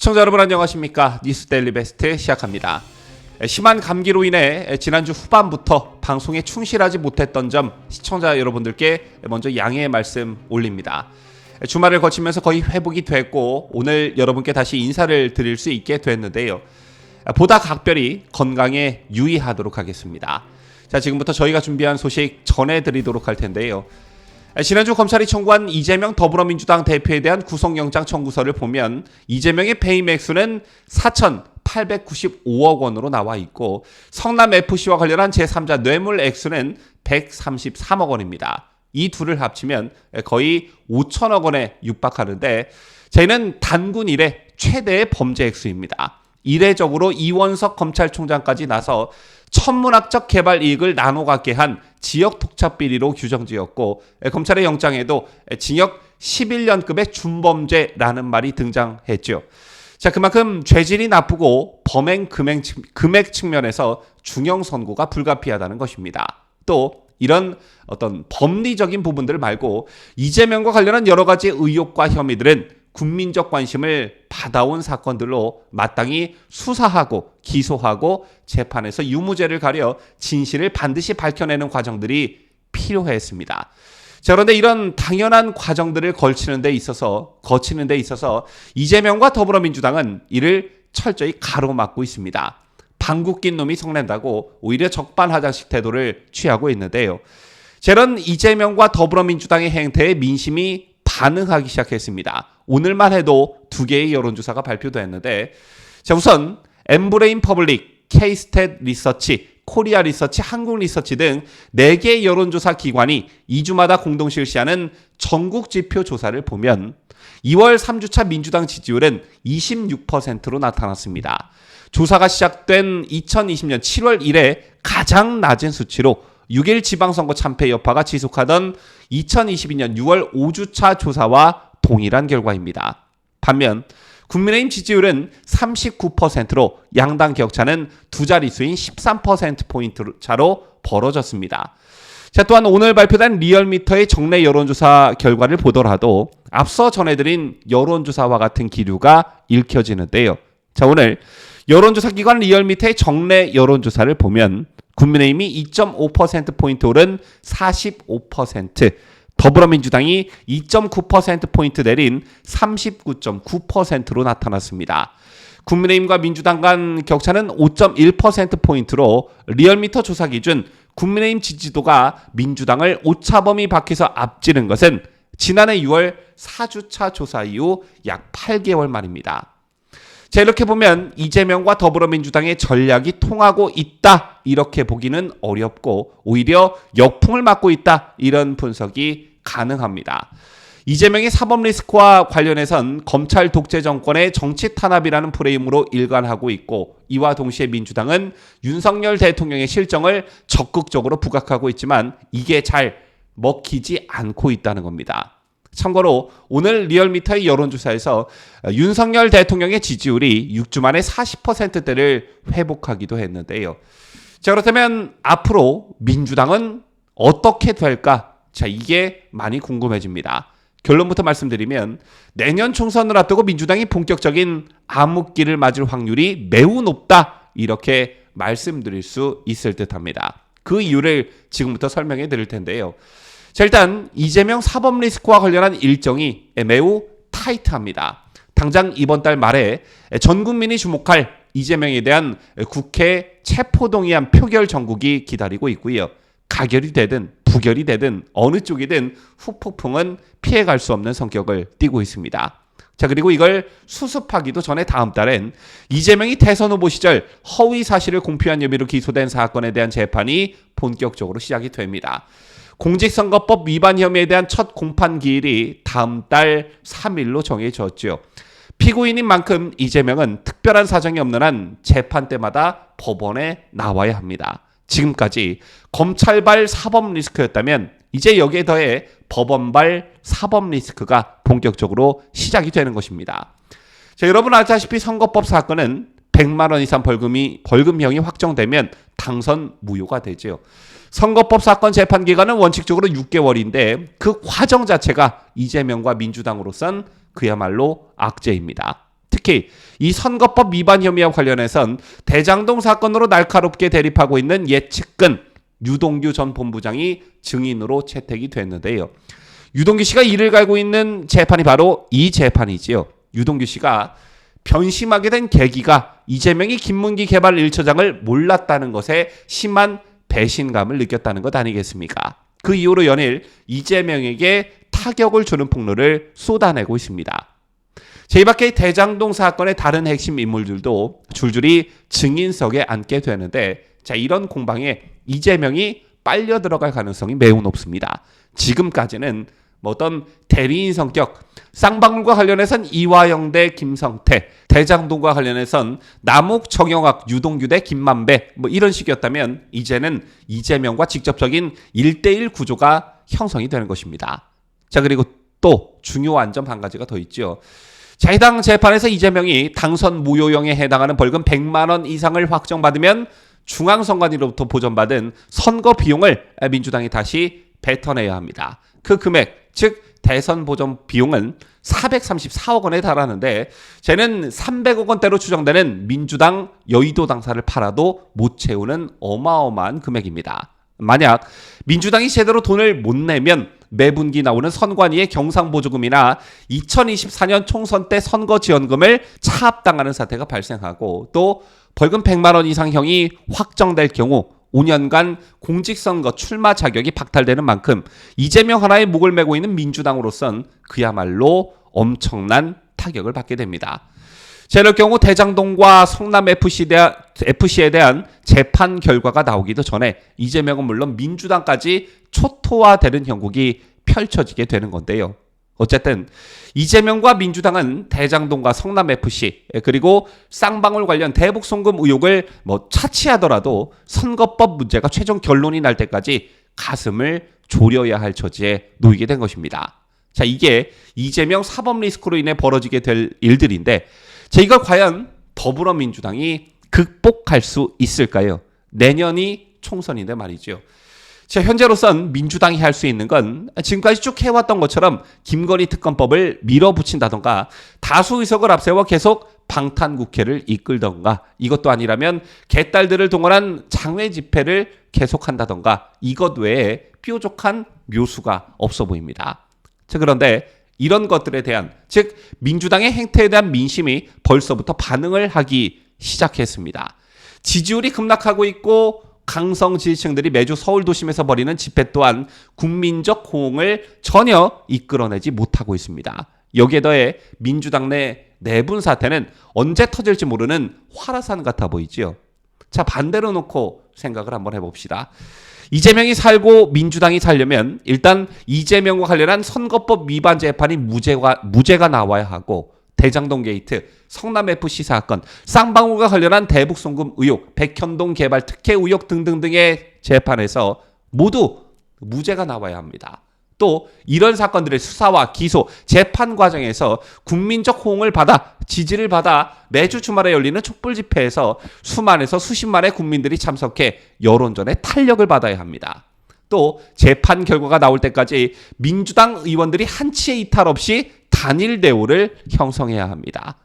시청자 여러분 안녕하십니까? 뉴스데일리 베스트 시작합니다. 심한 감기로 인해 지난주 후반부터 방송에 충실하지 못했던 점 시청자 여러분들께 먼저 양해의 말씀 올립니다. 주말을 거치면서 거의 회복이 됐고 오늘 여러분께 다시 인사를 드릴 수 있게 됐는데요. 보다 각별히 건강에 유의하도록 하겠습니다. 자, 지금부터 저희가 준비한 소식 전해드리도록 할 텐데요. 지난주 검찰이 청구한 이재명 더불어민주당 대표에 대한 구속영장 청구서를 보면 이재명의 배임 액수는 4,895억 원으로 나와 있고 성남FC와 관련한 제3자 뇌물 액수는 133억 원입니다. 이 둘을 합치면 거의 5천억 원에 육박하는데 저희는 단군 이래 최대의 범죄 액수입니다. 이례적으로 이원석 검찰총장까지 나서 천문학적 개발 이익을 나눠 갖게 한 지역 독착 비리로 규정지었고 검찰의 영장에도 징역 11년급의 준범죄라는 말이 등장했죠. 자, 그만큼 죄질이 나쁘고 범행 금액 측면에서 중형 선고가 불가피하다는 것입니다. 또 이런 어떤 법리적인 부분들 말고 이재명과 관련한 여러 가지 의혹과 혐의들은 국민적 관심을 받아온 사건들로 마땅히 수사하고 기소하고 재판에서 유무죄를 가려 진실을 반드시 밝혀내는 과정들이 필요했습니다. 자, 그런데 이런 당연한 과정들을 거치는 데 있어서 이재명과 더불어민주당은 이를 철저히 가로막고 있습니다. 방귀 낀 놈이 성낸다고 오히려 적반하장식 태도를 취하고 있는데요. 저런 이재명과 더불어민주당의 행태에 민심이 반응하기 시작했습니다. 오늘만 해도 2개의 여론조사가 발표됐는데, 자, 우선 엠브레인 퍼블릭, K-스탯 리서치, 코리아 리서치, 한국 리서치 등 4개의 여론조사 기관이 2주마다 공동 실시하는 전국 지표 조사를 보면 2월 3주차 민주당 지지율은 26%로 나타났습니다. 조사가 시작된 2020년 7월 이래 가장 낮은 수치로 6일 지방선거 참패 여파가 지속하던 2022년 6월 5주차 조사와 동일한 결과입니다. 반면 국민의힘 지지율은 39%로 양당 격차는 두 자릿수인 13%포인트 차로 벌어졌습니다. 자, 또한 오늘 발표된 리얼미터의 정례 여론조사 결과를 보더라도 앞서 전해드린 여론조사와 같은 기류가 읽혀지는데요. 자, 오늘 여론조사 기관 리얼미터의 정례 여론조사를 보면 국민의힘이 2.5%포인트 오른 45%, 더불어민주당이 2.9%포인트 내린 39.9%로 나타났습니다. 국민의힘과 민주당 간 격차는 5.1%포인트로 리얼미터 조사 기준 국민의힘 지지도가 민주당을 오차범위 밖에서 앞지른 것은 지난해 6월 4주차 조사 이후 약 8개월 만입니다. 자, 이렇게 보면 이재명과 더불어민주당의 전략이 통하고 있다 이렇게 보기는 어렵고 오히려 역풍을 맞고 있다 이런 분석이 가능합니다. 이재명의 사법 리스크와 관련해선 검찰 독재 정권의 정치 탄압이라는 프레임으로 일관하고 있고 이와 동시에 민주당은 윤석열 대통령의 실정을 적극적으로 부각하고 있지만 이게 잘 먹히지 않고 있다는 겁니다. 참고로 오늘 리얼미터의 여론조사에서 윤석열 대통령의 지지율이 6주 만에 40%대를 회복하기도 했는데요. 자, 그렇다면 앞으로 민주당은 어떻게 될까? 자, 이게 많이 궁금해집니다. 결론부터 말씀드리면 내년 총선을 앞두고 민주당이 본격적인 암흑기를 맞을 확률이 매우 높다 이렇게 말씀드릴 수 있을 듯합니다. 그 이유를 지금부터 설명해 드릴 텐데요. 자, 일단 이재명 사법 리스크와 관련한 일정이 매우 타이트합니다. 당장 이번 달 말에 전 국민이 주목할 이재명에 대한 국회 체포동의안 표결 정국이 기다리고 있고요. 가결이 되든 부결이 되든 어느 쪽이든 후폭풍은 피해갈 수 없는 성격을 띠고 있습니다. 자, 그리고 이걸 수습하기도 전에 다음 달엔 이재명이 대선 후보 시절 허위 사실을 공표한 혐의로 기소된 사건에 대한 재판이 본격적으로 시작이 됩니다. 공직선거법 위반 혐의에 대한 첫 공판 기일이 다음 달 3일로 정해졌죠. 피고인인 만큼 이재명은 특별한 사정이 없는 한 재판 때마다 법원에 나와야 합니다. 지금까지 검찰발 사법 리스크였다면 이제 여기에 더해 법원발 사법 리스크가 본격적으로 시작이 되는 것입니다. 자, 여러분 아시다시피 선거법 사건은 100만 원 이상 벌금형이 확정되면 당선 무효가 되죠. 선거법 사건 재판 기간은 원칙적으로 6개월인데 그 과정 자체가 이재명과 민주당으로선 그야말로 악재입니다. 특히 이 선거법 위반 혐의와 관련해선 대장동 사건으로 날카롭게 대립하고 있는 옛 측근 유동규 전 본부장이 증인으로 채택이 됐는데요. 유동규 씨가 이를 갈고 있는 재판이 바로 이 재판이지요. 유동규 씨가 변심하게 된 계기가 이재명이 김문기 개발 1처장을 몰랐다는 것에 심한 배신감을 느꼈다는 것 아니겠습니까? 그 이후로 연일 이재명에게 타격을 주는 폭로를 쏟아내고 있습니다. 이 밖에 대장동 사건의 다른 핵심 인물들도 줄줄이 증인석에 앉게 되는데 이런 공방에 이재명이 빨려 들어갈 가능성이 매우 높습니다. 지금까지는 어떤 대리인 성격, 쌍방울과 관련해선 이화영 대 김성태, 대장동과 관련해선 남욱, 정영학, 유동규 대 김만배 이런 식이었다면 이제는 이재명과 직접적인 1대1 구조가 형성이 되는 것입니다. 그리고 또 중요한 점 한 가지가 더 있죠. 해당 재판에서 이재명이 당선 무효형에 해당하는 벌금 100만 원 이상을 확정받으면 중앙선관위로부터 보전받은 선거 비용을 민주당이 다시 뱉어내야 합니다. 그 금액, 즉 대선 보전 비용은 434억 원에 달하는데 쟤는 300억 원대로 추정되는 민주당 여의도 당사를 팔아도 못 채우는 어마어마한 금액입니다. 만약 민주당이 제대로 돈을 못 내면 매분기 나오는 선관위의 경상보조금이나 2024년 총선 때 선거지원금을 차압당하는 사태가 발생하고 또 벌금 100만 원 이상형이 확정될 경우 5년간 공직선거 출마 자격이 박탈되는 만큼 이재명 하나의 목을 메고 있는 민주당으로선 그야말로 엄청난 타격을 받게 됩니다. 이럴 경우 대장동과 성남FC에 대한 재판 결과가 나오기도 전에 이재명은 물론 민주당까지 초토화되는 형국이 펼쳐지게 되는 건데요. 어쨌든 이재명과 민주당은 대장동과 성남FC 그리고 쌍방울 관련 대북 송금 의혹을 차치하더라도 선거법 문제가 최종 결론이 날 때까지 가슴을 졸여야 할 처지에 놓이게 된 것입니다. 이게 이재명 사법 리스크로 인해 벌어지게 될 일들인데 이걸 과연 더불어민주당이 극복할 수 있을까요? 내년이 총선인데 말이죠. 현재로선 민주당이 할 수 있는 건 지금까지 쭉 해왔던 것처럼 김건희 특검법을 밀어붙인다던가 다수 의석을 앞세워 계속 방탄국회를 이끌던가 이것도 아니라면 개딸들을 동원한 장외 집회를 계속한다던가 이것 외에 뾰족한 묘수가 없어 보입니다. 그런데 이런 것들에 대한 즉 민주당의 행태에 대한 민심이 벌써부터 반응을 하기 시작했습니다. 지지율이 급락하고 있고 강성 지지층들이 매주 서울 도심에서 벌이는 집회 또한 국민적 호응을 전혀 이끌어내지 못하고 있습니다. 여기에 더해 민주당 내 내분 사태는 언제 터질지 모르는 화라산 같아 보이지요. 반대로 놓고 생각을 한번 해봅시다. 이재명이 살고 민주당이 살려면 일단 이재명과 관련한 선거법 위반 재판이 무죄가 나와야 하고 대장동 게이트, 성남FC 사건, 쌍방울과 관련한 대북 송금 의혹, 백현동 개발 특혜 의혹 등등등의 재판에서 모두 무죄가 나와야 합니다. 또 이런 사건들의 수사와 기소, 재판 과정에서 국민적 호응을 받아 지지를 받아 매주 주말에 열리는 촛불 집회에서 수만에서 수십만의 국민들이 참석해 여론전에 탄력을 받아야 합니다. 또 재판 결과가 나올 때까지 민주당 의원들이 한치의 이탈 없이 단일 대우를 형성해야 합니다.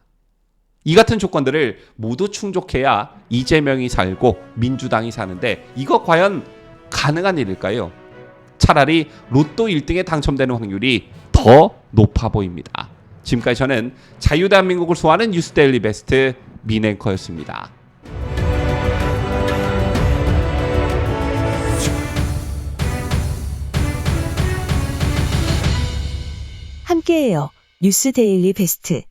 이 같은 조건들을 모두 충족해야 이재명이 살고 민주당이 사는데 이거 과연 가능한 일일까요? 차라리 로또 1등에 당첨되는 확률이 더 높아 보입니다. 지금까지 저는 자유대한민국을 소화하는 뉴스데일리 베스트 민앵커였습니다. 함께해요. 뉴스데일리 베스트.